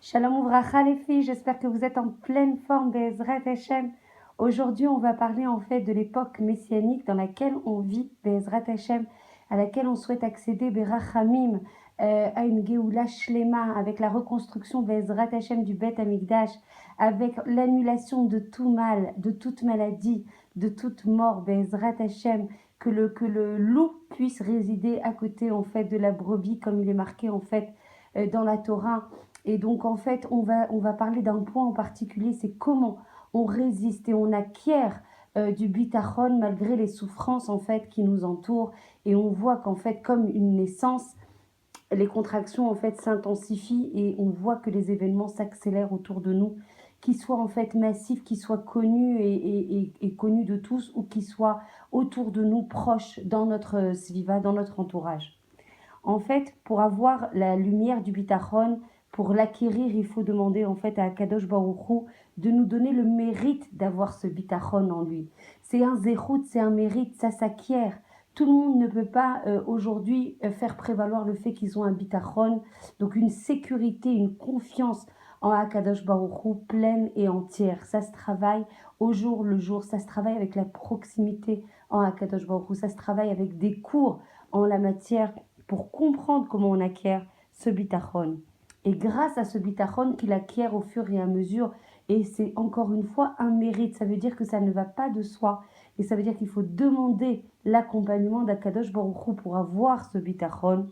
Shalom Ouvracha les filles, j'espère que vous êtes en pleine forme Be'ezrat Hashem. Aujourd'hui, on va parler en fait de l'époque messianique dans laquelle on vit Be'ezrat Hashem, à laquelle on souhaite accéder Berachamim, à une Geoula Shlema, avec la reconstruction Be'ezrat Hashem du Bet Amikdash, avec l'annulation de tout mal, de toute maladie, de toute mort Be'ezrat Hashem, que le loup puisse résider à côté en fait de la brebis comme il est marqué en fait dans la Torah. Et donc, en fait, on va parler d'un point en particulier, c'est comment on résiste et on acquiert du bitachon malgré les souffrances, en fait, qui nous entourent. Et on voit qu'en fait, comme une naissance, les contractions, en fait, s'intensifient et on voit que les événements s'accélèrent autour de nous, qu'ils soient, en fait, massifs, qu'ils soient connus et connus de tous ou qu'ils soient autour de nous, proches, dans notre sviva, dans notre entourage. En fait, pour avoir la lumière du bitachon, pour l'acquérir, il faut demander en fait à Akadosh Baruch Hu de nous donner le mérite d'avoir ce bitachon en lui. C'est un zéchout, c'est un mérite, ça s'acquiert. Tout le monde ne peut pas aujourd'hui faire prévaloir le fait qu'ils ont un bitachon, donc une sécurité, une confiance en Akadosh Baruch Hu pleine et entière. Ça se travaille au jour le jour, ça se travaille avec la proximité en Akadosh Baruch Hu, ça se travaille avec des cours en la matière pour comprendre comment on acquiert ce bitachon. Et grâce à ce bitachon qu'il acquiert au fur et à mesure, et c'est encore une fois un mérite, ça veut dire que ça ne va pas de soi, et ça veut dire qu'il faut demander l'accompagnement d'Akadosh Baruch Hu pour avoir ce bitachon,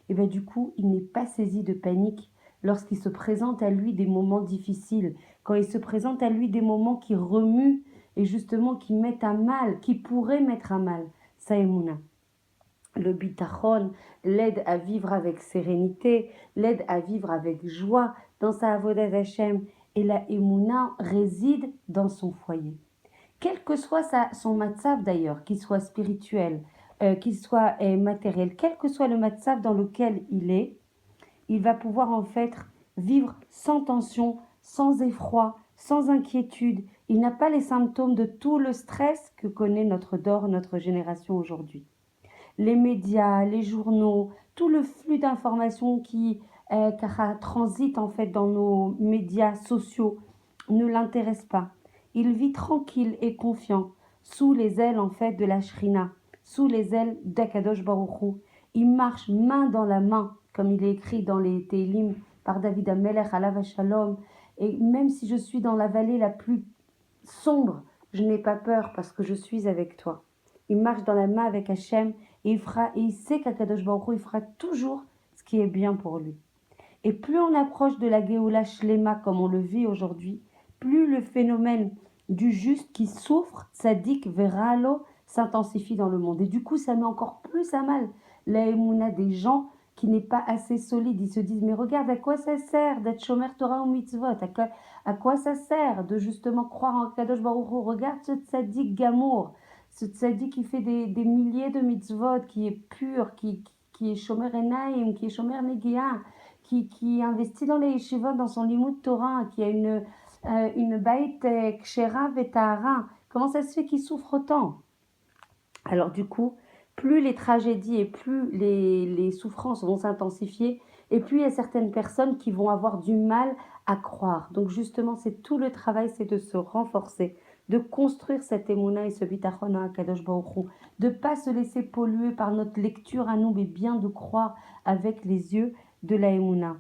et bien du coup, il n'est pas saisi de panique lorsqu'il se présente à lui des moments difficiles, quand il se présente à lui des moments qui remuent et justement qui mettent à mal, qui pourraient mettre à mal sa émouna. Le bitachon l'aide à vivre avec sérénité, l'aide à vivre avec joie dans sa avodat Hashem, et la émouna réside dans son foyer. Quel que soit son matzav d'ailleurs, qu'il soit spirituel, qu'il soit matériel, quel que soit le matzav dans lequel il va pouvoir en fait vivre sans tension, sans effroi, sans inquiétude. Il n'a pas les symptômes de tout le stress que connaît notre dor, notre génération aujourd'hui. Les médias, les journaux, tout le flux d'informations qui transite en fait dans nos médias sociaux ne l'intéresse pas. Il vit tranquille et confiant sous les ailes en fait de la Shrina, sous les ailes d'Akadosh Baruch Hu. Il marche main dans la main, comme il est écrit dans les Télim par David Amelech, Alav Shalom. Et même si je suis dans la vallée la plus sombre, je n'ai pas peur parce que je suis avec toi. Il marche dans la main avec Hachem et il sait qu'Akadosh Baruch Hu, il fera toujours ce qui est bien pour lui. Et plus on approche de la Géoula Shlema comme on le vit aujourd'hui, plus le phénomène du juste qui souffre, tzaddik veralo, s'intensifie dans le monde. Et du coup, ça met encore plus à mal la émouna des gens qui n'est pas assez solide. Ils se disent, mais regarde, à quoi ça sert d'être shomer Torah ou mitzvot? À quoi ça sert de justement croire en Kadosh Baruch Hu? Regarde ce tzaddik gamour, ce tzaddik qui fait des milliers de mitzvot, qui est pur, qui est shomer enaim, qui est shomer negia, qui investit dans les yeshivot, dans son limud Torah, qui a une baït kshera vetahara. Comment ça se fait qu'il souffre autant? Alors du coup, plus les tragédies et plus les souffrances vont s'intensifier, et plus il y a certaines personnes qui vont avoir du mal à croire. Donc justement, c'est tout le travail, c'est de se renforcer, de construire cette émouna et ce bitachon à Kadosh Baruch Hu, de ne pas se laisser polluer par notre lecture à nous, mais bien de croire avec les yeux de la émouna.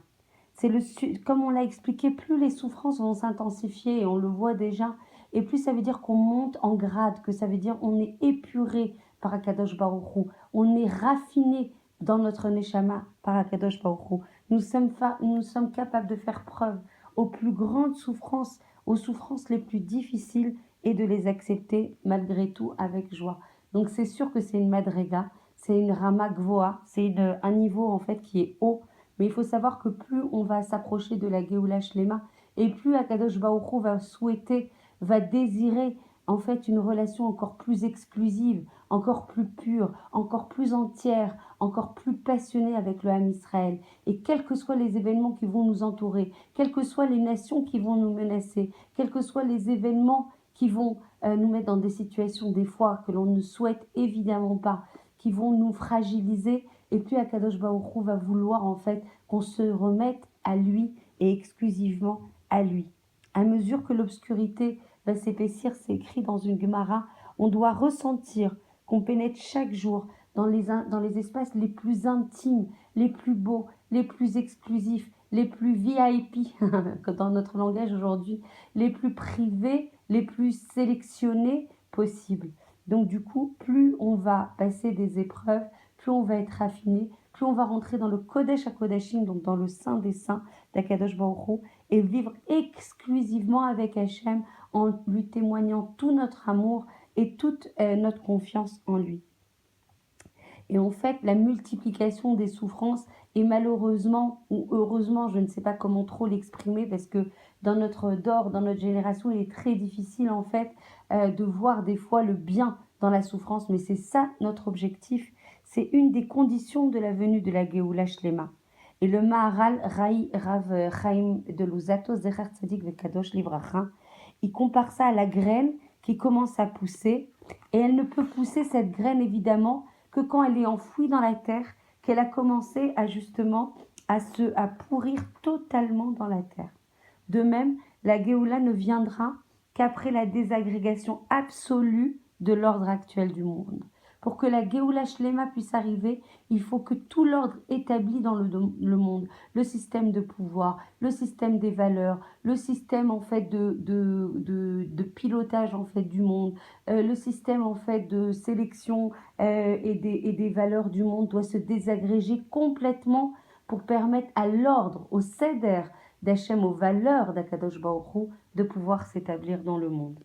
Comme on l'a expliqué, plus les souffrances vont s'intensifier, et on le voit déjà, et plus ça veut dire qu'on monte en grade, que ça veut dire qu'on est épuré par Akadosh Baruch Hu, on est raffiné dans notre neshama par Akadosh Baruch Hu. Nous sommes capables de faire preuve aux plus grandes souffrances, aux souffrances les plus difficiles, et de les accepter malgré tout avec joie. Donc c'est sûr que c'est une madrega, c'est une rama gvoa, c'est un niveau en fait qui est haut. Mais il faut savoir que plus on va s'approcher de la Géoula Shlema, et plus Akadosh Baruch Hu va souhaiter, va désirer en fait une relation encore plus exclusive, encore plus pure, encore plus entière, encore plus passionnée avec le Ham Israël. Et quels que soient les événements qui vont nous entourer, quelles que soient les nations qui vont nous menacer, quels que soient les événements qui vont nous mettre dans des situations des fois que l'on ne souhaite évidemment pas, qui vont nous fragiliser, et puis Akadosh Baruch Hu va vouloir en fait qu'on se remette à lui et exclusivement à lui. À mesure que l'obscurité va s'épaissir, c'est écrit dans une Gemara, on doit ressentir qu'on pénètre chaque jour dans les espaces les plus intimes, les plus beaux, les plus exclusifs, les plus VIP, dans notre langage aujourd'hui, les plus privés, les plus sélectionnés possibles. Donc du coup, plus on va passer des épreuves, plus on va être raffiné, plus on va rentrer dans le Kodesh HaKodashim, donc dans le Saint des Saints d'Akadosh Baruch Hu, et vivre exclusivement avec Hachem en lui témoignant tout notre amour et toute notre confiance en lui. Et en fait, la multiplication des souffrances est malheureusement ou heureusement, je ne sais pas comment trop l'exprimer, parce que dans notre dor, dans notre génération, il est très difficile en fait de voir des fois le bien dans la souffrance, mais c'est ça notre objectif. C'est une des conditions de la venue de la Géoula Shlema. Et le Maharal Rav Chaim de Luzzatto, Zecher Tzadik Vekadosh Livracha, il compare ça à la graine qui commence à pousser, et elle ne peut pousser cette graine évidemment que quand elle est enfouie dans la terre, qu'elle a commencé à justement à pourrir totalement dans la terre. De même, la Géoula ne viendra qu'après la désagrégation absolue de l'ordre actuel du monde. Pour que la Géoula Shlema puisse arriver, il faut que tout l'ordre établi dans le monde, le système de pouvoir, le système des valeurs, le système en fait de pilotage en fait du monde, le système en fait de sélection et des valeurs du monde doit se désagréger complètement pour permettre à l'ordre, au seder d'Hachem, aux valeurs d'Akadosh Baruch Hu, de pouvoir s'établir dans le monde.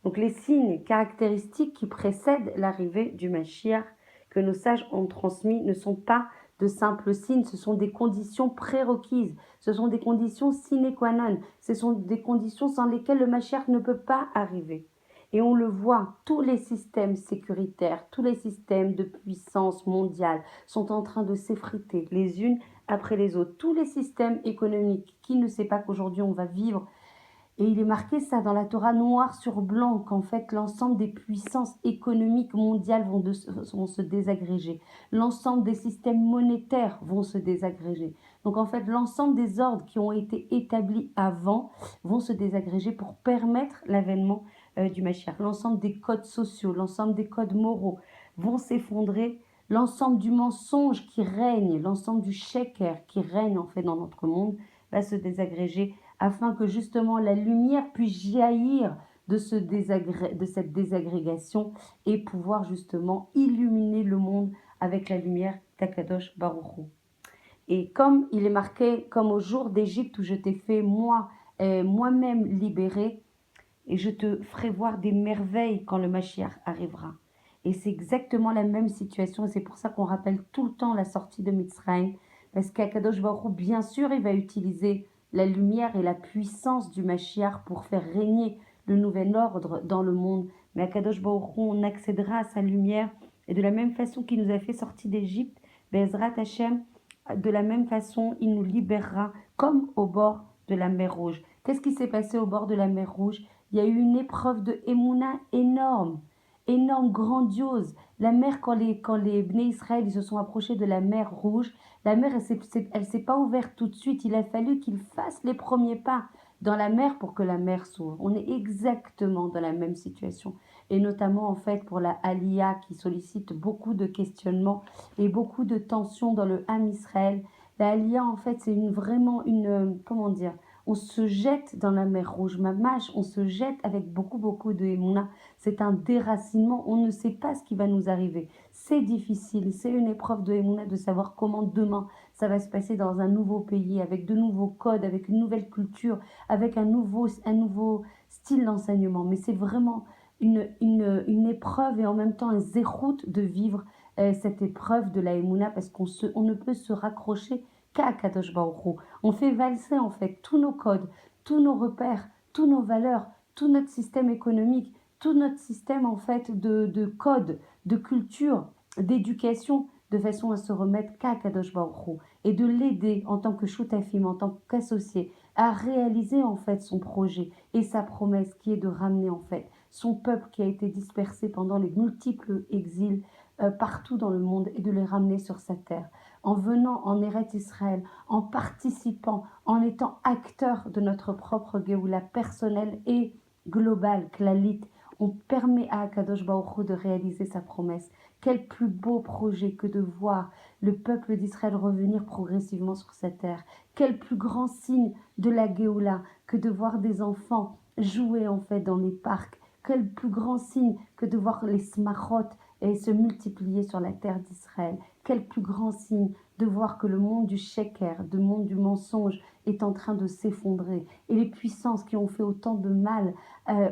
Donc les signes caractéristiques qui précèdent l'arrivée du Mashiach que nos sages ont transmis ne sont pas de simples signes, ce sont des conditions prérequises, ce sont des conditions sine qua non, ce sont des conditions sans lesquelles le Mashiach ne peut pas arriver. Et on le voit, tous les systèmes sécuritaires, tous les systèmes de puissance mondiale sont en train de s'effriter les unes après les autres. Tous les systèmes économiques, qui ne sait pas qu'aujourd'hui on va vivre. Et il est marqué ça dans la Torah noir sur blanc, qu'en fait l'ensemble des puissances économiques mondiales vont se désagréger. L'ensemble des systèmes monétaires vont se désagréger. Donc en fait l'ensemble des ordres qui ont été établis avant vont se désagréger pour permettre l'avènement du Mashiach. L'ensemble des codes sociaux, l'ensemble des codes moraux vont s'effondrer. L'ensemble du mensonge qui règne, l'ensemble du sheker qui règne en fait dans notre monde va se désagréger afin que justement la lumière puisse jaillir de cette désagrégation et pouvoir justement illuminer le monde avec la lumière d'Akadosh Baruch Hu. Et comme il est marqué, comme au jour d'Égypte où je t'ai fait moi-même libérer, et je te ferai voir des merveilles quand le Mashiach arrivera. Et c'est exactement la même situation, et c'est pour ça qu'on rappelle tout le temps la sortie de Mitzrayim, parce qu'Akadosh Baruch Hu, bien sûr, il va utiliser la lumière et la puissance du Mashiach pour faire régner le nouvel ordre dans le monde. Mais Akadosh Baruch Hu, on accédera à sa lumière, et de la même façon qu'il nous a fait sortir d'Égypte, Bezrat Hashem, de la même façon, il nous libérera comme au bord de la mer Rouge. Qu'est-ce qui s'est passé au bord de la mer Rouge? Il y a eu une épreuve de Emouna énorme, énorme, grandiose. La mer, quand les Bnei Israël ils se sont approchés de la mer Rouge, la mer, elle s'est pas ouverte tout de suite. Il a fallu qu'ils fassent les premiers pas dans la mer pour que la mer s'ouvre. On est exactement dans la même situation. Et notamment, en fait, pour la Aliyah qui sollicite beaucoup de questionnements et beaucoup de tensions dans le Ham Israël. La Aliyah, en fait, c'est vraiment une, comment dire, on se jette dans la mer Rouge, mamash, on se jette avec beaucoup de émouna. C'est un déracinement, on ne sait pas ce qui va nous arriver. C'est difficile, c'est une épreuve de émouna de savoir comment demain ça va se passer dans un nouveau pays, avec de nouveaux codes, avec une nouvelle culture, avec un nouveau style d'enseignement. Mais c'est vraiment une épreuve et en même temps un zérout de vivre cette épreuve de la émouna parce on ne peut se raccrocher qu'à Kadosh Baruch Hu. On fait valser en fait tous nos codes, tous nos repères, tous nos valeurs, tout notre système économique, tout notre système en fait de code, de culture, d'éducation, de façon à se remettre qu'à Kadosh Baruch Hu et de l'aider en tant que choutafim, en tant qu'associé, à réaliser en fait son projet et sa promesse qui est de ramener en fait son peuple qui a été dispersé pendant les multiples exils partout dans le monde et de les ramener sur sa terre. En venant en Eretz Israël, en participant, en étant acteur de notre propre Géoula personnelle et globale, Klalit, on permet à Akadosh Baruch Hu de réaliser sa promesse. Quel plus beau projet que de voir le peuple d'Israël revenir progressivement sur sa terre. Quel plus grand signe de la Géoula que de voir des enfants jouer en fait dans les parcs. Quel plus grand signe que de voir les smachot et se multiplier sur la terre d'Israël. Quel plus grand signe de voir que le monde du sheker, le monde du mensonge est en train de s'effondrer et les puissances qui ont fait autant de mal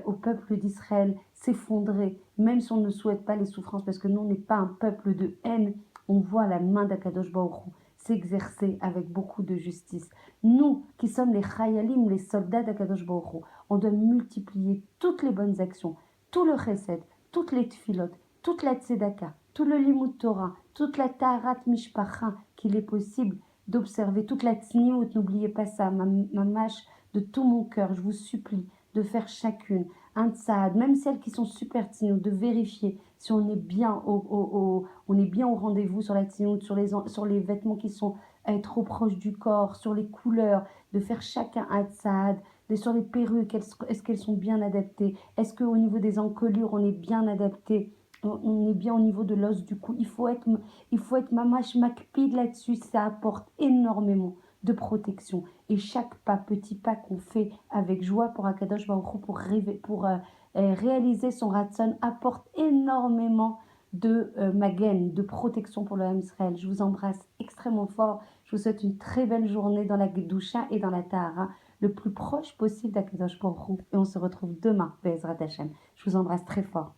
au peuple d'Israël s'effondrer, même si on ne souhaite pas les souffrances, parce que nous, on n'est pas un peuple de haine, on voit la main d'Akadosh Baruch Hu s'exercer avec beaucoup de justice. Nous, qui sommes les chayalim, les soldats d'Akadosh Baruch Hu, on doit multiplier toutes les bonnes actions, tout le chesed, toutes les tfilot, toute la tzedaka, tout le limud Torah, toute la taharat mishpacha qu'il est possible d'observer, toute la tzniut, n'oubliez pas ça, ma mâche de tout mon cœur, je vous supplie de faire chacune un tzad, même celles qui sont super tzniut, de vérifier si on est bien on est bien au rendez-vous sur la tzniut, sur les vêtements qui sont trop proches du corps, sur les couleurs, de faire chacun un tzad, sur les perruques, est-ce qu'elles sont bien adaptées, est-ce qu'au niveau des encolures on est bien adapté, on est bien au niveau de l'os du cou. Il faut être mamash makpid là-dessus. Ça apporte énormément de protection. Et chaque pas, petit pas qu'on fait avec joie pour Akadosh Baruch Hu, pour réaliser son ratson, apporte énormément de magen, de protection pour le Ham Israël. Je vous embrasse extrêmement fort. Je vous souhaite une très belle journée dans la Gedusha et dans la Tahara, le plus proche possible d'Akadosh Baruch Hu. Et on se retrouve demain, Be'ezrat Hashem. Je vous embrasse très fort.